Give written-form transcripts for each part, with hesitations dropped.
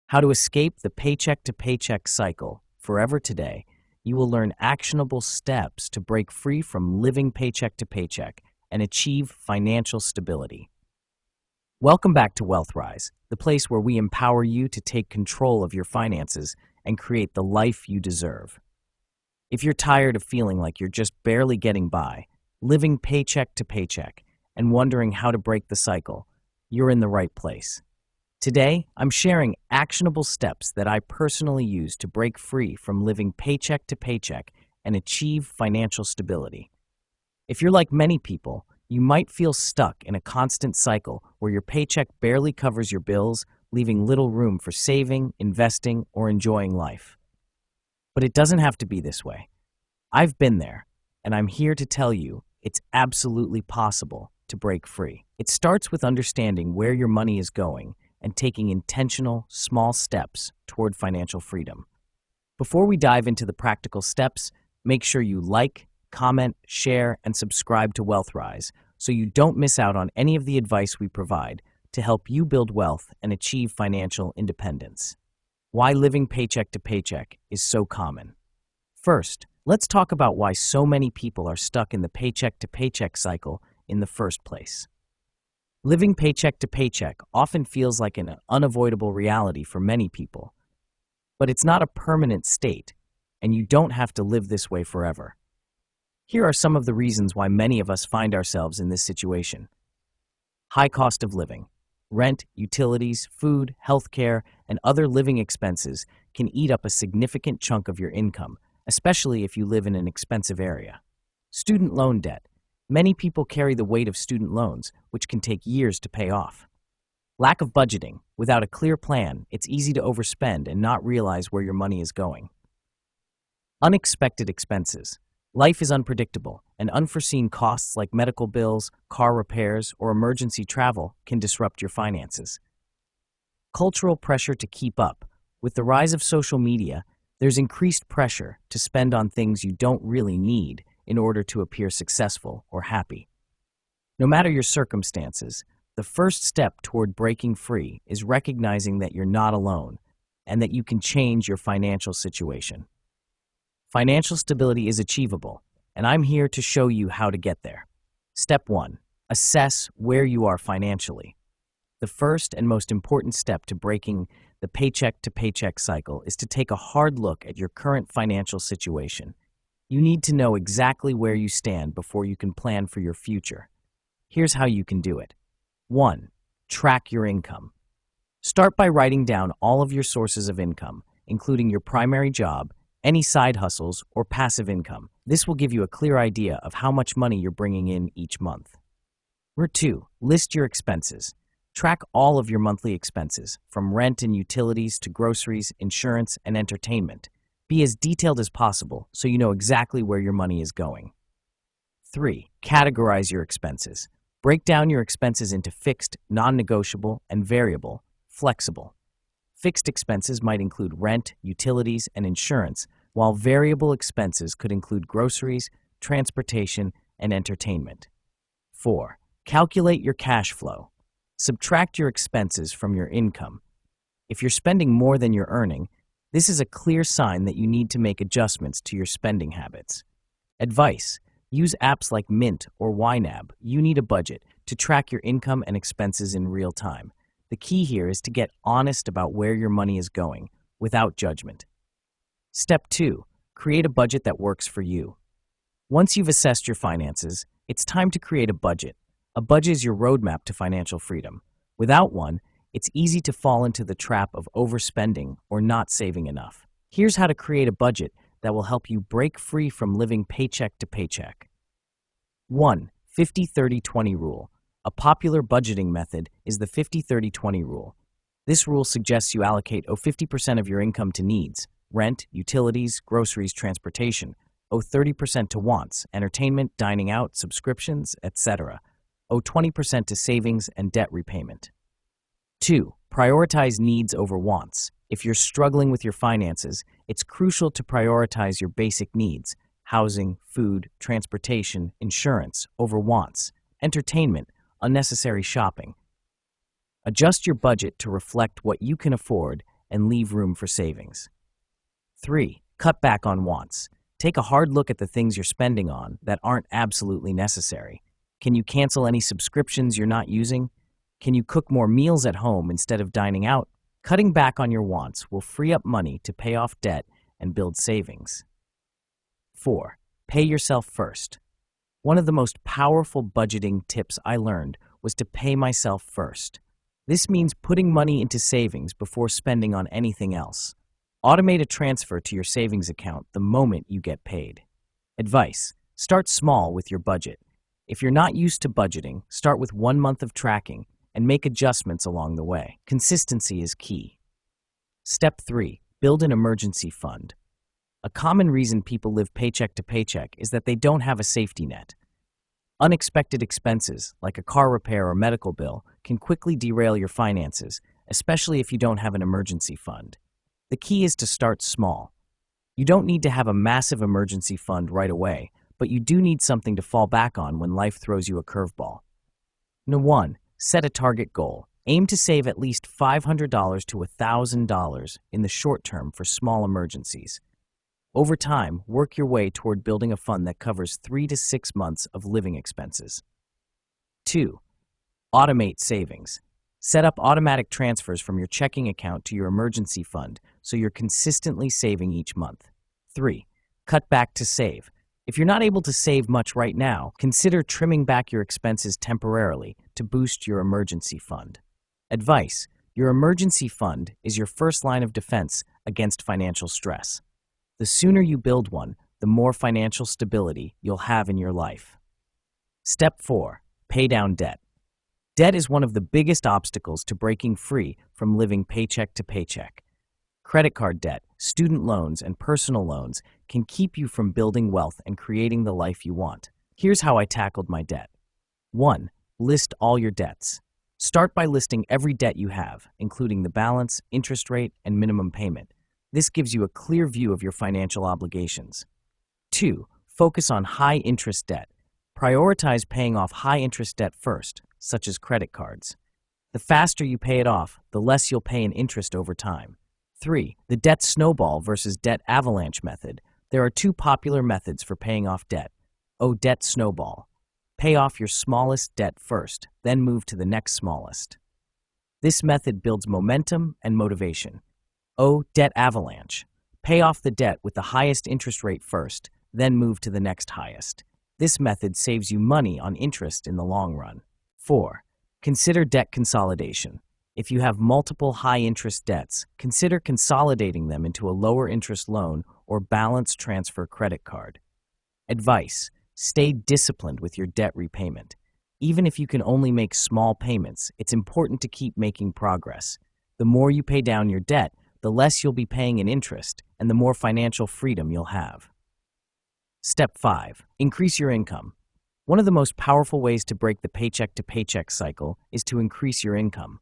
How to escape the paycheck-to-paycheck cycle forever today. You will learn actionable steps to break free from living paycheck to paycheck and achieve financial stability. Welcome back to WealthRise, the place where we empower you to take control of your finances and create the life you deserve. If you're tired of feeling like you're just barely getting by, living paycheck to paycheck, and wondering how to break the cycle, you're in the right place. Today, I'm sharing actionable steps that I personally use to break free from living paycheck to paycheck and achieve financial stability. If you're like many people, you might feel stuck in a constant cycle where your paycheck barely covers your bills, leaving little room for saving, investing, or enjoying life. But it doesn't have to be this way. I've been there, and I'm here to tell you it's absolutely possible to break free. It starts with understanding where your money is going and taking intentional, small steps toward financial freedom. Before we dive into the practical steps, make sure you like, comment, share, and subscribe to WealthRise so you don't miss out on any of the advice we provide to help you build wealth and achieve financial independence. Why living paycheck to paycheck is so common. First, let's talk about why so many people are stuck in the paycheck to paycheck cycle in the first place. Living paycheck to paycheck often feels like an unavoidable reality for many people, but it's not a permanent state, and you don't have to live this way forever. Here are some of the reasons why many of us find ourselves in this situation. High cost of living. Rent, utilities, food, healthcare, and other living expenses can eat up a significant chunk of your income, especially if you live in an expensive area. Student loan debt. Many people carry the weight of student loans, which can take years to pay off. Lack of budgeting. Without a clear plan, it's easy to overspend and not realize where your money is going. Unexpected expenses. Life is unpredictable, and unforeseen costs like medical bills, car repairs, or emergency travel can disrupt your finances. Cultural pressure to keep up. With the rise of social media, there's increased pressure to spend on things you don't really need in order to appear successful or happy. No matter your circumstances, the first step toward breaking free is recognizing that you're not alone and that you can change your financial situation. Financial stability is achievable, and I'm here to show you how to get there. Step 1. Assess where you are financially. The first and most important step to breaking the paycheck-to-paycheck cycle is to take a hard look at your current financial situation. You need to know exactly where you stand before you can plan for your future. Here's how you can do it. 1. Track your income. Start by writing down all of your sources of income, including your primary job, any side hustles, or passive income. This will give you a clear idea of how much money you're bringing in each month. 2. List your expenses. Track all of your monthly expenses, from rent and utilities to groceries, insurance, and entertainment. Be as detailed as possible so you know exactly where your money is going. 3. Categorize your expenses. Break down your expenses into fixed, non-negotiable, and variable, flexible. Fixed expenses might include rent, utilities, and insurance, while variable expenses could include groceries, transportation, and entertainment. 4. Calculate your cash flow. Subtract your expenses from your income. If you're spending more than you're earning, this is a clear sign that you need to make adjustments to your spending habits. Advice: use apps like Mint or YNAB. You need a budget to track your income and expenses in real time. The key here is to get honest about where your money is going, without judgment. Step 2. Create a budget that works for you. Once you've assessed your finances, it's time to create a budget. A budget is your roadmap to financial freedom. Without one, it's easy to fall into the trap of overspending or not saving enough. Here's how to create a budget that will help you break free from living paycheck to paycheck. 1. 50-30-20 rule. A popular budgeting method is the 50-30-20 rule. This rule suggests you allocate 50% of your income to needs, rent, utilities, groceries, transportation, 30% to wants, entertainment, dining out, subscriptions, etc., 20% to savings and debt repayment. 2. Prioritize needs over wants. If you're struggling with your finances, it's crucial to prioritize your basic needs: housing, food, transportation, insurance, over wants, entertainment, unnecessary shopping. Adjust your budget to reflect what you can afford and leave room for savings. 3. Cut back on wants. Take a hard look at the things you're spending on that aren't absolutely necessary. Can you cancel any subscriptions you're not using? Can you cook more meals at home instead of dining out? Cutting back on your wants will free up money to pay off debt and build savings. 4. Pay yourself first. One of the most powerful budgeting tips I learned was to pay myself first. This means putting money into savings before spending on anything else. Automate a transfer to your savings account the moment you get paid. Advice: start small with your budget. If you're not used to budgeting, start with 1 month of tracking and make adjustments along the way. Consistency is key. Step 3. Build an emergency fund. A common reason people live paycheck to paycheck is that they don't have a safety net. Unexpected expenses, like a car repair or medical bill, can quickly derail your finances, especially if you don't have an emergency fund. The key is to start small. You don't need to have a massive emergency fund right away, but you do need something to fall back on when life throws you a curveball. 1. Set a target goal. Aim to save at least $500 to $1,000 in the short term for small emergencies. Over time, work your way toward building a fund that covers 3 to 6 months of living expenses. 2. Automate savings. Set up automatic transfers from your checking account to your emergency fund so you're consistently saving each month. 3. Cut back to save. If you're not able to save much right now, consider trimming back your expenses temporarily to boost your emergency fund. Advice: your emergency fund is your first line of defense against financial stress. The sooner you build one, the more financial stability you'll have in your life. Step 4. Pay down debt. Debt is one of the biggest obstacles to breaking free from living paycheck to paycheck. Credit card debt, student loans, and personal loans can keep you from building wealth and creating the life you want. Here's how I tackled my debt. 1. List all your debts. Start by listing every debt you have, including the balance, interest rate, and minimum payment. This gives you a clear view of your financial obligations. 2. Focus on high-interest debt. Prioritize paying off high-interest debt first, such as credit cards. The faster you pay it off, the less you'll pay in interest over time. 3. The debt snowball versus debt avalanche method. There are 2 popular methods for paying off debt. Debt snowball. Pay off your smallest debt first, then move to the next smallest. This method builds momentum and motivation. Debt avalanche. Pay off the debt with the highest interest rate first, then move to the next highest. This method saves you money on interest in the long run. 4. Consider debt consolidation. If you have multiple high-interest debts, consider consolidating them into a lower-interest loan or balance transfer credit card. Advice: stay disciplined with your debt repayment. Even if you can only make small payments, it's important to keep making progress. The more you pay down your debt, the less you'll be paying in interest, and the more financial freedom you'll have. Step 5. Increase your income. One of the most powerful ways to break the paycheck-to-paycheck cycle is to increase your income.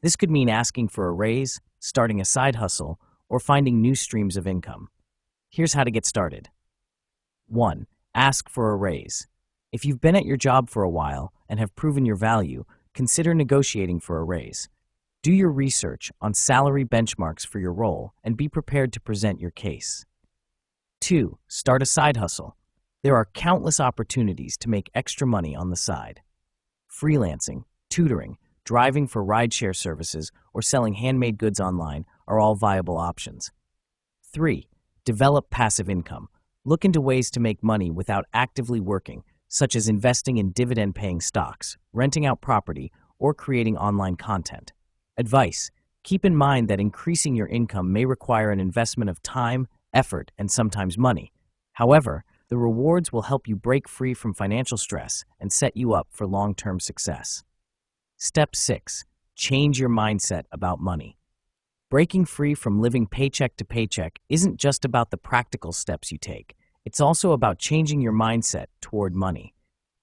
This could mean asking for a raise, starting a side hustle, or finding new streams of income. Here's how to get started. 1. Ask for a raise. If you've been at your job for a while and have proven your value, consider negotiating for a raise. Do your research on salary benchmarks for your role and be prepared to present your case. 2. Start a side hustle. There are countless opportunities to make extra money on the side. Freelancing, tutoring, driving for rideshare services, or selling handmade goods online are all viable options. 3. Develop passive income. Look into ways to make money without actively working, such as investing in dividend-paying stocks, renting out property, or creating online content. Advice: keep in mind that increasing your income may require an investment of time, effort, and sometimes money. However, the rewards will help you break free from financial stress and set you up for long-term success. Step 6. Change your mindset about money. Breaking free from living paycheck to paycheck isn't just about the practical steps you take. It's also about changing your mindset toward money.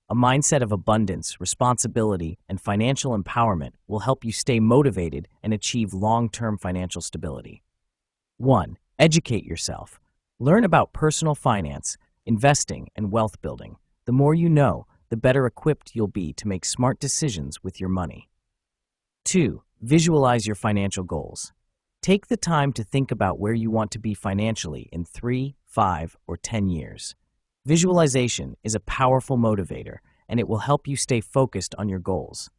A mindset of abundance, responsibility, and financial empowerment will help you stay motivated and achieve long-term financial stability. 1. Educate yourself. Learn about personal finance, investing, and wealth building. The more you know, the better equipped you'll be to make smart decisions with your money. 2. Visualize your financial goals. Take the time to think about where you want to be financially in 3, 5, or 10 years. Visualization is a powerful motivator, and it will help you stay focused on your goals.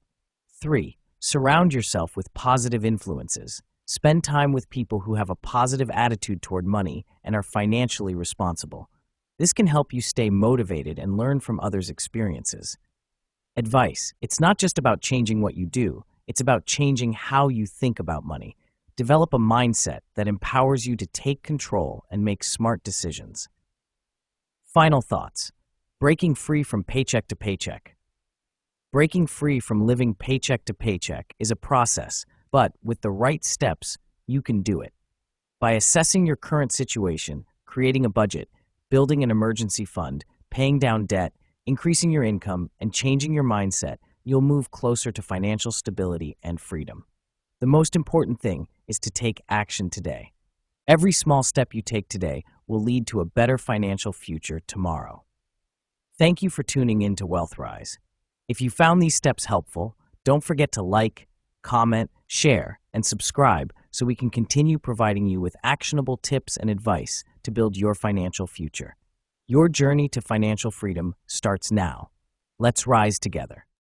3. Surround yourself with positive influences. Spend time with people who have a positive attitude toward money and are financially responsible. This can help you stay motivated and learn from others' experiences. Advice: it's not just about changing what you do, it's about changing how you think about money. Develop a mindset that empowers you to take control and make smart decisions. Final thoughts: breaking free from paycheck to paycheck. Breaking free from living paycheck to paycheck is a process, but with the right steps, you can do it. By assessing your current situation, creating a budget, building an emergency fund, paying down debt, increasing your income, and changing your mindset, you'll move closer to financial stability and freedom. The most important thing is to take action today. Every small step you take today will lead to a better financial future tomorrow. Thank you for tuning in to WealthRise. If you found these steps helpful, don't forget to like, comment, share, and subscribe so we can continue providing you with actionable tips and advice to build your financial future. Your journey to financial freedom starts now. Let's rise together.